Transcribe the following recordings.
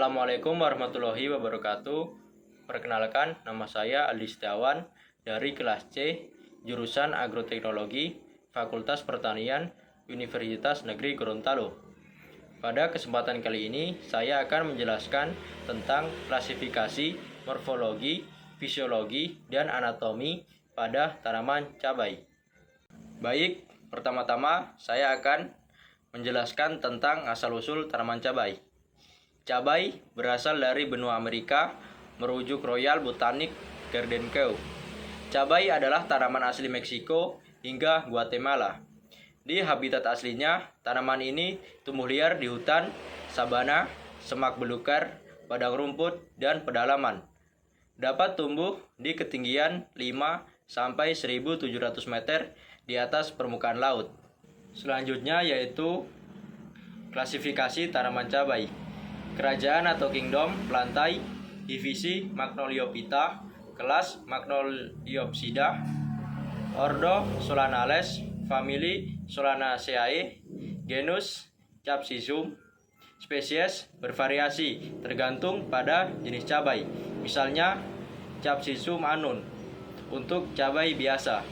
Assalamualaikum warahmatullahi wabarakatuh. Perkenalkan, nama saya Aldi Setiawan dari kelas C, jurusan Agroteknologi, Fakultas Pertanian, Universitas Negeri Gorontalo. Pada kesempatan kali ini, saya akan menjelaskan tentang klasifikasi, morfologi, fisiologi, dan anatomi pada tanaman cabai. Baik, pertama-tama saya akan menjelaskan tentang asal-usul tanaman cabai. Cabai berasal dari benua Amerika, merujuk Royal Botanic Garden Kew. Cabai adalah tanaman asli Meksiko hingga Guatemala. Di habitat aslinya, tanaman ini tumbuh liar di hutan, sabana, semak belukar, padang rumput, dan pedalaman. Dapat tumbuh di ketinggian 5-1.700 meter di atas permukaan laut. Selanjutnya yaitu klasifikasi tanaman cabai. Kerajaan atau kingdom plantae, divisi Magnoliophyta, kelas Magnoliopsida, ordo Solanales, famili Solanaceae, genus Capsicum. Spesies bervariasi tergantung pada jenis cabai. Misalnya Capsicum annun untuk cabai biasa.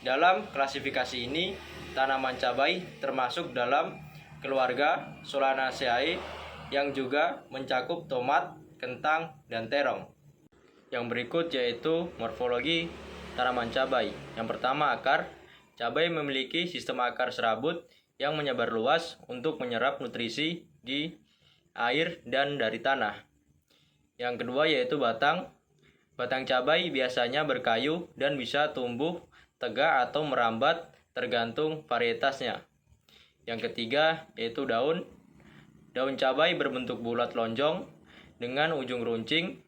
Dalam klasifikasi ini, tanaman cabai termasuk dalam keluarga Solanaceae yang juga mencakup tomat, kentang, dan terong. Yang berikut yaitu morfologi tanaman cabai. Yang pertama, akar. Cabai memiliki sistem akar serabut yang menyebar luas untuk menyerap nutrisi di air dan dari tanah. Yang kedua yaitu batang. Batang cabai biasanya berkayu dan bisa tumbuh tegak atau merambat tergantung varietasnya. Yang ketiga yaitu daun. Daun cabai berbentuk bulat lonjong dengan ujung runcing.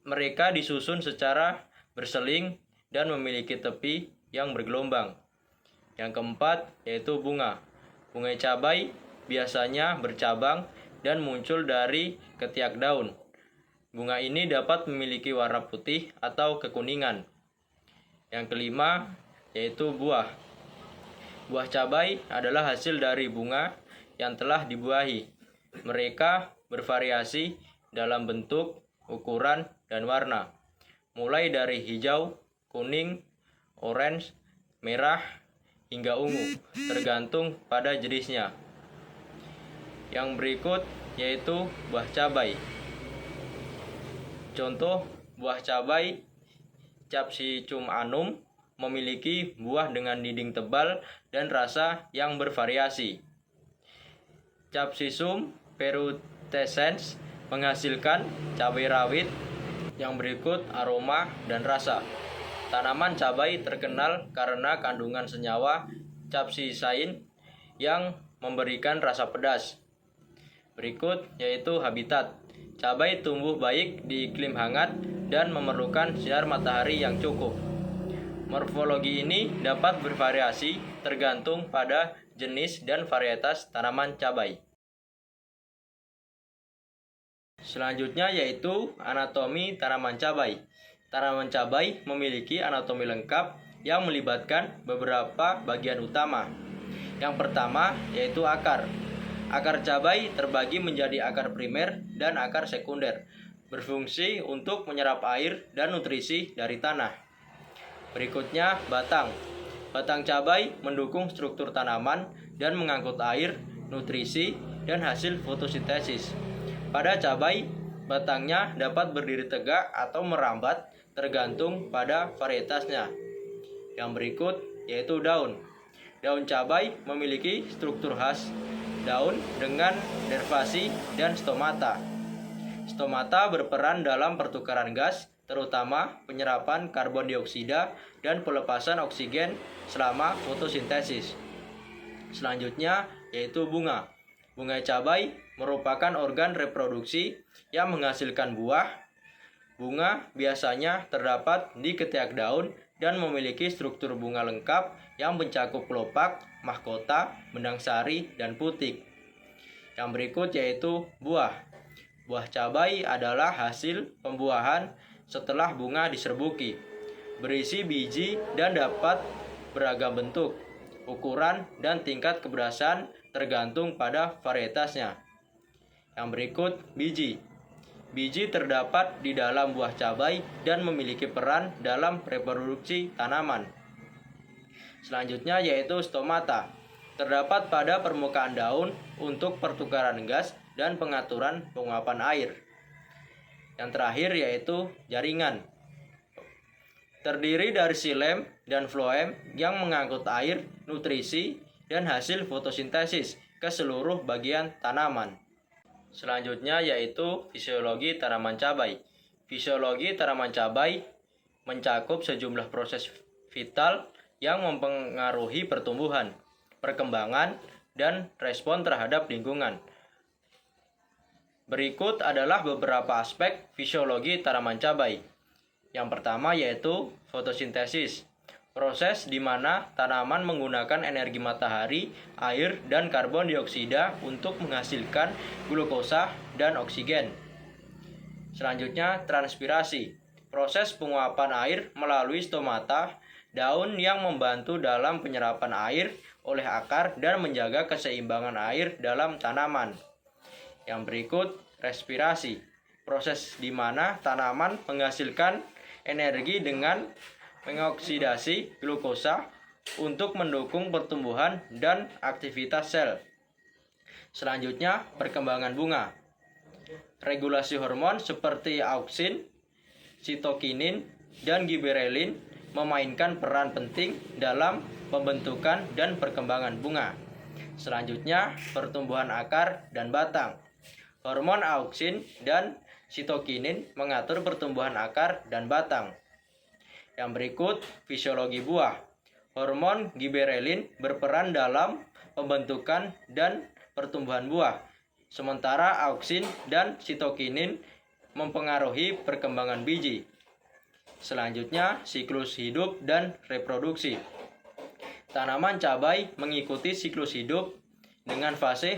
Mereka disusun secara berseling dan memiliki tepi yang bergelombang. Yang keempat yaitu bunga. Bunga cabai biasanya bercabang dan muncul dari ketiak daun. Bunga ini dapat memiliki warna putih atau kekuningan. Yang kelima yaitu buah. Buah cabai adalah hasil dari bunga yang telah dibuahi. Mereka bervariasi dalam bentuk, ukuran, dan warna, mulai dari hijau, kuning, orange, merah, hingga ungu, tergantung pada jenisnya. Yang berikut yaitu buah cabai. Contoh buah cabai Capsicum annum memiliki buah dengan dinding tebal dan rasa yang bervariasi. Capsicum perutescens menghasilkan cabai rawit. Yang berikut aroma dan rasa. Tanaman cabai terkenal karena kandungan senyawa capsaicin yang memberikan rasa pedas. Berikut yaitu habitat. Cabai tumbuh baik di iklim hangat dan memerlukan sinar matahari yang cukup. Morfologi ini dapat bervariasi tergantung pada jenis dan varietas tanaman cabai. Selanjutnya yaitu anatomi tanaman cabai. Tanaman cabai memiliki anatomi lengkap yang melibatkan beberapa bagian utama. Yang pertama yaitu akar. Akar cabai terbagi menjadi akar primer dan akar sekunder, berfungsi untuk menyerap air dan nutrisi dari tanah. Berikutnya batang. Batang cabai mendukung struktur tanaman dan mengangkut air, nutrisi, dan hasil fotosintesis. Pada cabai, batangnya dapat berdiri tegak atau merambat tergantung pada varietasnya. Yang berikut yaitu daun. Daun cabai memiliki struktur khas daun dengan nervasi dan stomata. Stomata berperan dalam pertukaran gas, terutama penyerapan karbon dioksida dan pelepasan oksigen selama fotosintesis. Selanjutnya yaitu bunga. Bunga cabai merupakan organ reproduksi yang menghasilkan buah. Bunga biasanya terdapat di ketiak daun dan memiliki struktur bunga lengkap yang mencakup kelopak, mahkota, benang sari, dan putik. Yang berikut yaitu buah. Buah cabai adalah hasil pembuahan setelah bunga diserbuki. Berisi biji dan dapat beragam bentuk, ukuran, dan tingkat kepedasan tergantung pada varietasnya. Yang berikut, biji. Biji terdapat di dalam buah cabai dan memiliki peran dalam reproduksi tanaman. Selanjutnya yaitu stomata. Terdapat pada permukaan daun untuk pertukaran gas dan pengaturan penguapan air. Yang terakhir yaitu jaringan. Terdiri dari xilem dan floem yang mengangkut air, nutrisi, dan hasil fotosintesis ke seluruh bagian tanaman. Selanjutnya yaitu fisiologi tanaman cabai. Fisiologi tanaman cabai mencakup sejumlah proses vital yang mempengaruhi pertumbuhan, perkembangan, dan respon terhadap lingkungan. Berikut adalah beberapa aspek fisiologi tanaman cabai. Yang pertama yaitu fotosintesis, proses di mana tanaman menggunakan energi matahari, air, dan karbon dioksida untuk menghasilkan glukosa dan oksigen. Selanjutnya, transpirasi, proses penguapan air melalui stomata, daun yang membantu dalam penyerapan air oleh akar dan menjaga keseimbangan air dalam tanaman. Yang berikut, respirasi, proses di mana tanaman menghasilkan energi dengan mengoksidasi glukosa untuk mendukung pertumbuhan dan aktivitas sel. Selanjutnya, perkembangan bunga. Regulasi hormon seperti auksin, sitokinin, dan giberelin memainkan peran penting dalam pembentukan dan perkembangan bunga. Selanjutnya, pertumbuhan akar dan batang. Hormon auksin dan sitokinin mengatur pertumbuhan akar dan batang. Yang berikut, fisiologi buah. Hormon giberelin berperan dalam pembentukan dan pertumbuhan buah, sementara auksin dan sitokinin mempengaruhi perkembangan biji. Selanjutnya, siklus hidup dan reproduksi. Tanaman cabai mengikuti siklus hidup dengan fase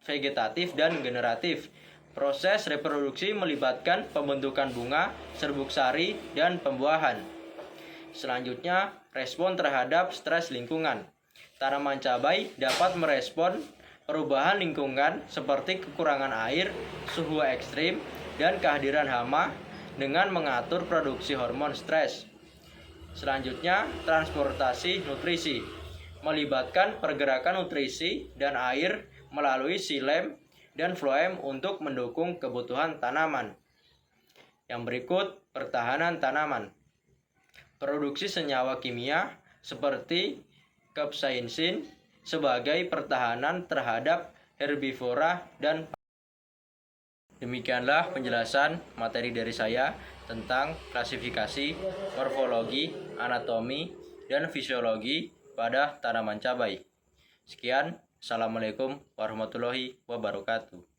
vegetatif dan generatif. Proses reproduksi melibatkan pembentukan bunga, serbuk sari, dan pembuahan. Selanjutnya, respon terhadap stres lingkungan. Tanaman cabai dapat merespon perubahan lingkungan seperti kekurangan air, suhu ekstrim, dan kehadiran hama dengan mengatur produksi hormon stres. Selanjutnya, transportasi nutrisi melibatkan pergerakan nutrisi dan air melalui xilem dan floem untuk mendukung kebutuhan tanaman. Yang berikut, pertahanan tanaman. Produksi senyawa kimia seperti capsaicin sebagai pertahanan terhadap herbivora dan demikianlah penjelasan materi dari saya tentang klasifikasi, morfologi, anatomi, dan fisiologi pada tanaman cabai. Sekian, Assalamualaikum warahmatullahi wabarakatuh.